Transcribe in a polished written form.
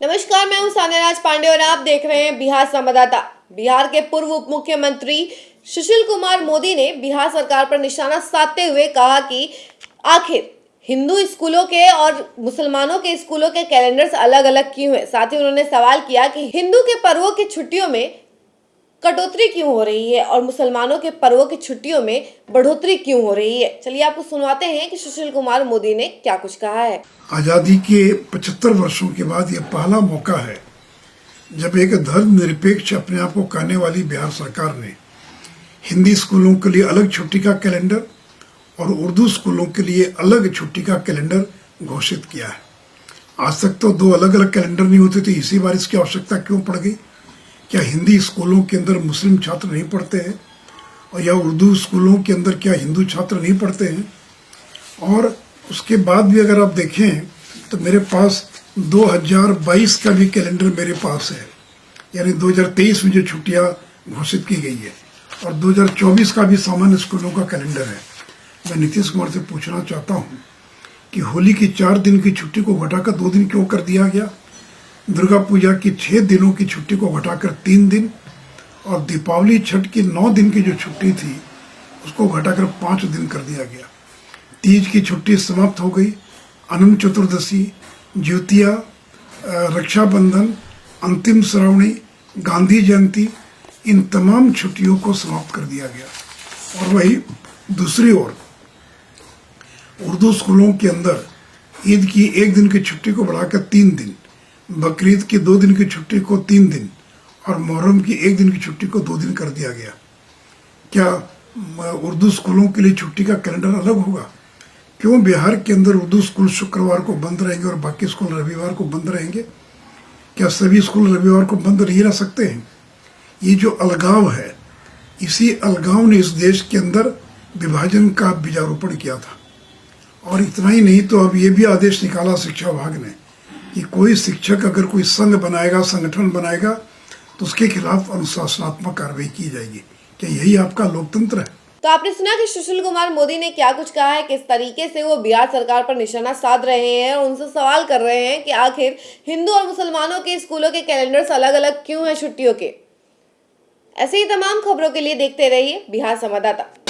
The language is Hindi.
नमस्कार, मैं हूं सान्याराज पांडे और आप देख रहे हैं बिहार संवाददाता। बिहार के पूर्व उप मुख्यमंत्री सुशील कुमार मोदी ने बिहार सरकार पर निशाना साधते हुए कहा कि आखिर हिंदू स्कूलों के और मुसलमानों के स्कूलों के कैलेंडर्स अलग अलग क्यों हैं। साथ ही उन्होंने सवाल किया कि हिंदू के पर्वों की छुट्टियों में कटौती क्यों हो रही है और मुसलमानों के पर्वों की छुट्टियों में बढ़ोतरी क्यों हो रही है। चलिए आपको सुनवाते हैं कि सुशील कुमार मोदी ने क्या कुछ कहा है। आज़ादी के 75 वर्षों के बाद यह पहला मौका है जब एक धर्मनिरपेक्ष अपने आप को कहने वाली बिहार सरकार ने हिंदी स्कूलों के लिए अलग छुट्टी का कैलेंडर और उर्दू स्कूलों के लिए अलग छुट्टी का कैलेंडर घोषित किया है। आज तक तो दो अलग अलग कैलेंडर नहीं होते थे, इसी बार इसकी आवश्यकता क्यों पड़ गई? क्या हिंदी स्कूलों के अंदर मुस्लिम छात्र नहीं पढ़ते हैं और या उर्दू स्कूलों के अंदर क्या हिंदू छात्र नहीं पढ़ते हैं? और उसके बाद भी अगर आप देखें तो मेरे पास 2022 का भी कैलेंडर मेरे पास है, यानी 2023 में जो छुट्टियां घोषित की गई है, और 2024 का भी सामान्य स्कूलों का कैलेंडर है। मैं नीतीश कुमार से पूछना चाहता हूं कि होली की 4 दिन की छुट्टी को घटाकर 2 दिन क्यों कर दिया गया? दुर्गा पूजा की 6 दिनों की छुट्टी को घटाकर 3 दिन और दीपावली छठ की 9 दिन की जो छुट्टी थी उसको घटाकर 5 दिन कर दिया गया। तीज की छुट्टी समाप्त हो गई। अनंत चतुर्दशी, ज्योतिया, रक्षाबंधन, अंतिम श्रावणी, गांधी जयंती, इन तमाम छुट्टियों को समाप्त कर दिया गया। और वही दूसरी ओर उर्दू स्कूलों के अंदर ईद की 1 दिन की छुट्टी को बढ़ाकर 3 दिन, बकरीद की 2 दिन की छुट्टी को 3 दिन और मुहर्रम की 1 दिन की छुट्टी को 2 दिन कर दिया गया। क्या उर्दू स्कूलों के लिए छुट्टी का कैलेंडर अलग होगा? क्यों बिहार के अंदर उर्दू स्कूल शुक्रवार को बंद रहेंगे और बाकी स्कूल रविवार को बंद रहेंगे? क्या सभी स्कूल रविवार को बंद नहीं रह सकते हैं? ये जो अलगाव है, इसी अलगाव ने इस देश के अंदर विभाजन का बीजारोपण किया था। और इतना ही नहीं तो अब ये भी आदेश निकाला शिक्षा विभाग ने कि कोई शिक्षक अगर कोई संघ बनाएगा, संगठन बनाएगा, तो उसके खिलाफ अनुशासनात्मक कार्रवाई की जाएगी। क्या यही आपका लोकतंत्र है? तो आपने सुना कि सुशील कुमार मोदी ने क्या कुछ कहा है, किस तरीके से वो बिहार सरकार पर निशाना साध रहे हैं और उनसे सवाल कर रहे हैं कि आखिर हिंदू और मुसलमानों के स्कूलों के कैलेंडर्स अलग अलग क्यों हैं छुट्टियों के। ऐसे ही तमाम खबरों के लिए देखते रहिए बिहार संवाददाता।